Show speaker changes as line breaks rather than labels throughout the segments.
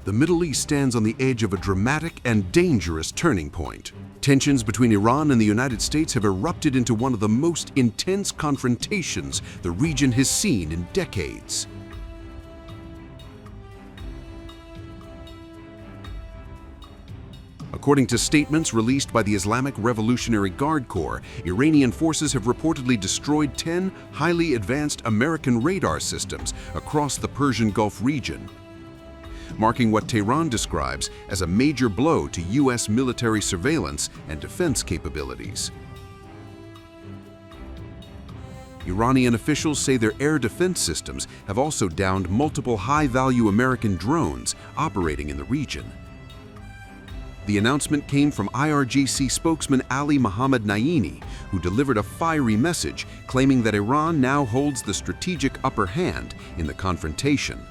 The Middle East stands on the edge of a dramatic and dangerous turning point. Tensions between Iran and the United States have erupted into one of the most intense confrontations the region has seen in decades. According to statements released by the Islamic Revolutionary Guard Corps, Iranian forces have reportedly destroyed 10 highly advanced American radar systems across the Persian Gulf region, marking what Tehran describes as a major blow to U.S. military surveillance and defense capabilities. Iranian officials say their air defense systems have also downed multiple high-value American drones operating in the region. The announcement came from IRGC spokesman Ali Mohammad Naini, who delivered a fiery message claiming that Iran now holds the strategic upper hand in the confrontation.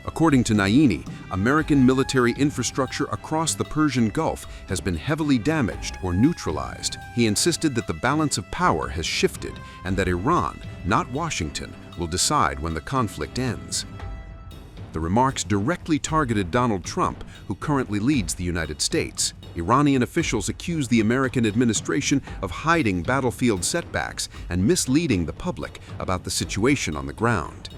According to Naini, American military infrastructure across the Persian Gulf has been heavily damaged or neutralized. He insisted that the balance of power has shifted and that Iran, not Washington, will decide when the conflict ends. The remarks directly targeted Donald Trump, who currently leads the United States. Iranian officials accuse the American administration of hiding battlefield setbacks and misleading the public about the situation on the ground.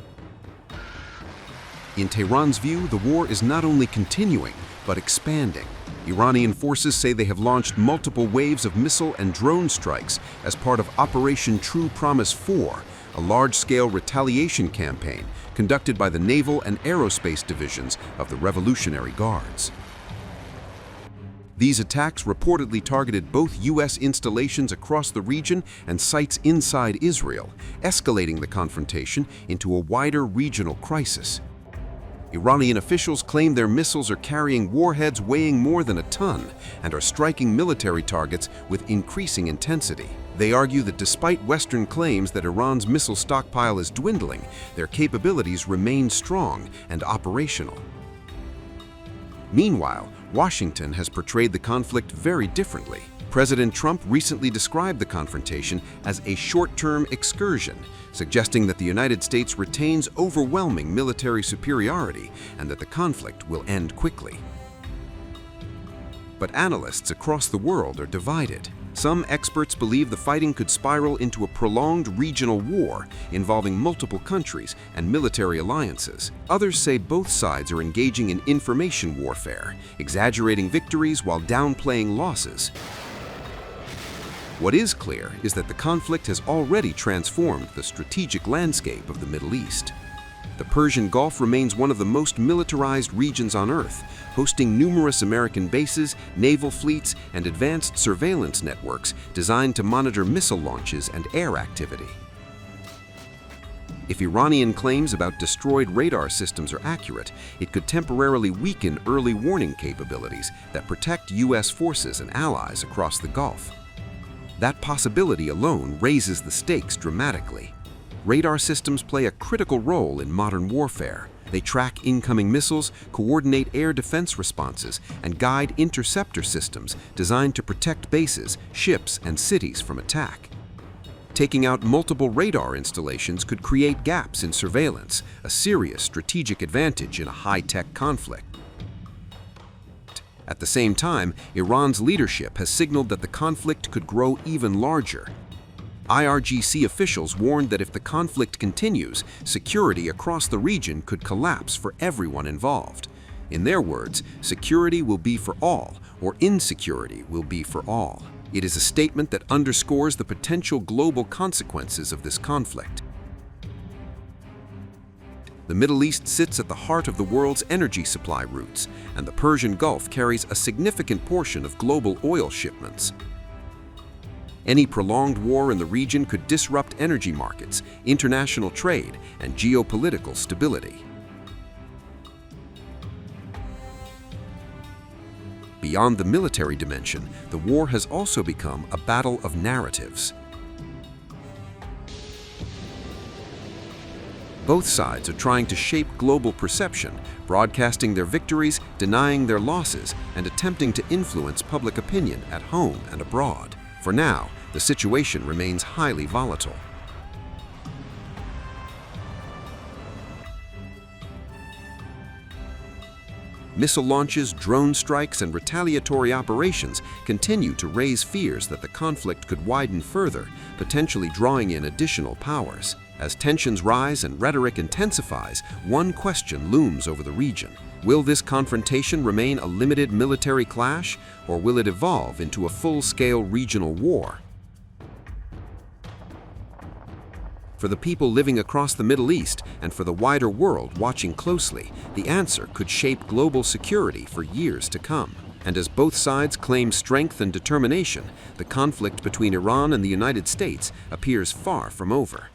In Tehran's view, the war is not only continuing, but expanding. Iranian forces say they have launched multiple waves of missile and drone strikes as part of Operation True Promise 4, a large-scale retaliation campaign conducted by the Naval and Aerospace divisions of the Revolutionary Guards. These attacks reportedly targeted both U.S. installations across the region and sites inside Israel, escalating the confrontation into a wider regional crisis. Iranian officials claim their missiles are carrying warheads weighing more than a ton and are striking military targets with increasing intensity. They argue that despite Western claims that Iran's missile stockpile is dwindling, their capabilities remain strong and operational. Meanwhile, Washington has portrayed the conflict very differently. President Trump recently described the confrontation as a short-term excursion, suggesting that the United States retains overwhelming military superiority and that the conflict will end quickly. But analysts across the world are divided. Some experts believe the fighting could spiral into a prolonged regional war involving multiple countries and military alliances. Others say both sides are engaging in information warfare, exaggerating victories while downplaying losses. What is clear is that the conflict has already transformed the strategic landscape of the Middle East. The Persian Gulf remains one of the most militarized regions on Earth, hosting numerous American bases, naval fleets, and advanced surveillance networks designed to monitor missile launches and air activity. If Iranian claims about destroyed radar systems are accurate, it could temporarily weaken early warning capabilities that protect U.S. forces and allies across the Gulf. That possibility alone raises the stakes dramatically. Radar systems play a critical role in modern warfare. They track incoming missiles, coordinate air defense responses, and guide interceptor systems designed to protect bases, ships, and cities from attack. Taking out multiple radar installations could create gaps in surveillance, a serious strategic advantage in a high-tech conflict. At the same time, Iran's leadership has signaled that the conflict could grow even larger. IRGC officials warned that if the conflict continues, security across the region could collapse for everyone involved. In their words, security will be for all, or insecurity will be for all. It is a statement that underscores the potential global consequences of this conflict. The Middle East sits at the heart of the world's energy supply routes, and the Persian Gulf carries a significant portion of global oil shipments. Any prolonged war in the region could disrupt energy markets, international trade, and geopolitical stability. Beyond the military dimension, the war has also become a battle of narratives. Both sides are trying to shape global perception, broadcasting their victories, denying their losses, and attempting to influence public opinion at home and abroad. For now, the situation remains highly volatile. Missile launches, drone strikes, and retaliatory operations continue to raise fears that the conflict could widen further, potentially drawing in additional powers. As tensions rise and rhetoric intensifies, one question looms over the region. Will this confrontation remain a limited military clash, or will it evolve into a full-scale regional war? For the people living across the Middle East and for the wider world watching closely, the answer could shape global security for years to come. And as both sides claim strength and determination, the conflict between Iran and the United States appears far from over.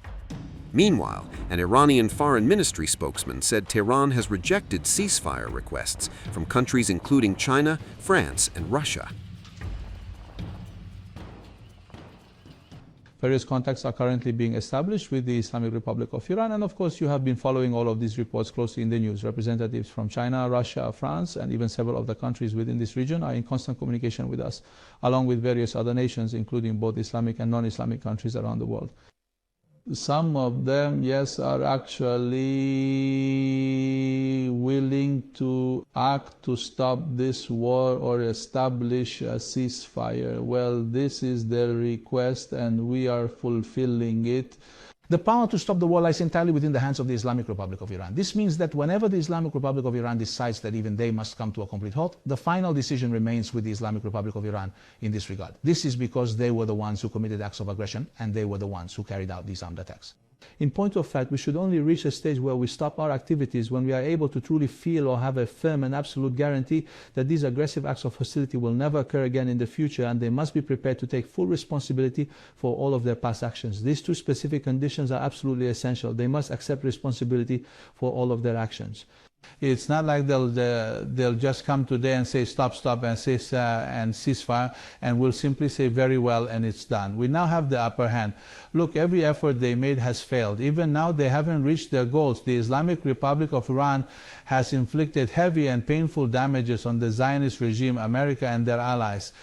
Meanwhile, an Iranian foreign ministry spokesman said Tehran has rejected ceasefire requests from countries including China, France, and Russia.
Various contacts are currently being established with the Islamic Republic of Iran, and of course you have been following all of these reports closely in the news. Representatives from China, Russia, France, and even several of the countries within this region are in constant communication with us, along with various other nations, including both Islamic and non-Islamic countries around the world. Some of them, yes, are actually willing to act to stop this war or establish a ceasefire. Well, this is their request and we are fulfilling it. The power to stop the war lies entirely within the hands of the Islamic Republic of Iran. This means that whenever the Islamic Republic of Iran decides that even they must come to a complete halt, the final decision remains with the Islamic Republic of Iran in this regard. This is because they were the ones who committed acts of aggression and they were the ones who carried out these armed attacks. In point of fact, we should only reach a stage where we stop our activities when we are able to truly feel or have a firm and absolute guarantee that these aggressive acts of hostility will never occur again in the future, and they must be prepared to take full responsibility for all of their past actions. These two specific conditions are absolutely essential. They must accept responsibility for all of their actions. It's not like they'll just come today and say stop and say and ceasefire, and we'll simply say very well and it's done. We now have the upper hand. Look, every effort they made has failed. Even now they haven't reached their goals. The Islamic Republic of Iran has inflicted heavy and painful damages on the Zionist regime, America and their allies.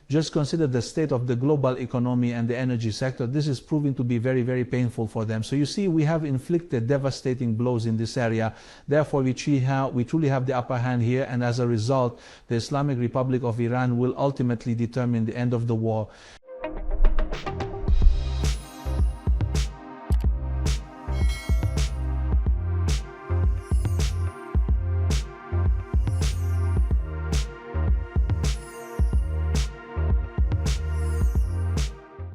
Just consider the state of the global economy and the energy sector. This is proving to be very, very painful for them. So you see, we have inflicted devastating blows in this area. Therefore, we truly have the upper hand here. And as a result, the Islamic Republic of Iran will ultimately determine the end of the war.